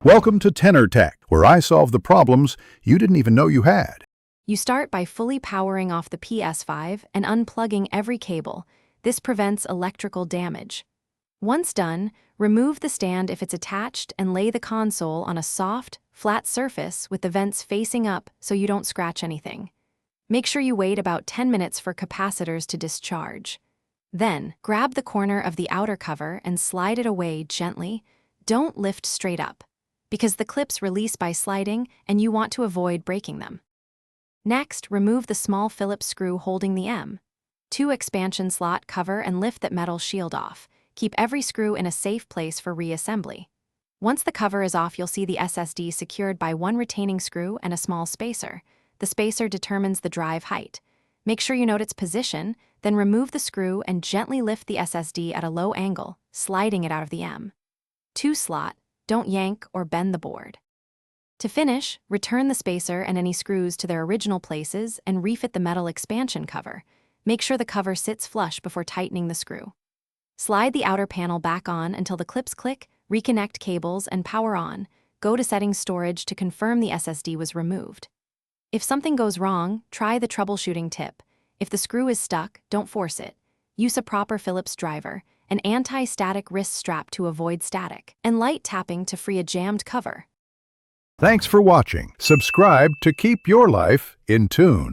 Welcome to Tenor Tech, where I solve the problems you didn't even know you had. You start by fully powering off the Ps5 and unplugging every cable. This prevents electrical damage. Once done, remove the stand if it's attached and lay the console on a soft, flat surface with the vents facing up so you don't scratch anything. Make sure you wait about 10 minutes for capacitors to discharge. Then, grab the corner of the outer cover and slide it away gently. Don't lift straight up, because the clips release by sliding and you want to avoid breaking them. Next, remove the small Phillips screw holding the M2 expansion slot cover and lift that metal shield off. Keep every screw in a safe place for reassembly. Once the cover is off, you'll see the SSD secured by one retaining screw and a small spacer. The spacer determines the drive height. Make sure you note its position, then remove the screw and gently lift the SSD at a low angle, sliding it out of the M2 slot. Don't yank or bend the board. To finish, return the spacer and any screws to their original places and refit the metal expansion cover. Make sure the cover sits flush before tightening the screw. Slide the outer panel back on until the clips click, reconnect cables, and power on. Go to Settings Storage to confirm the SSD was removed. If something goes wrong, try the troubleshooting tip. If the screw is stuck, don't force it. Use a proper Phillips driver, an anti-static wrist strap to avoid static, and light tapping to free a jammed cover. Thanks for watching. Subscribe to keep your life in tune.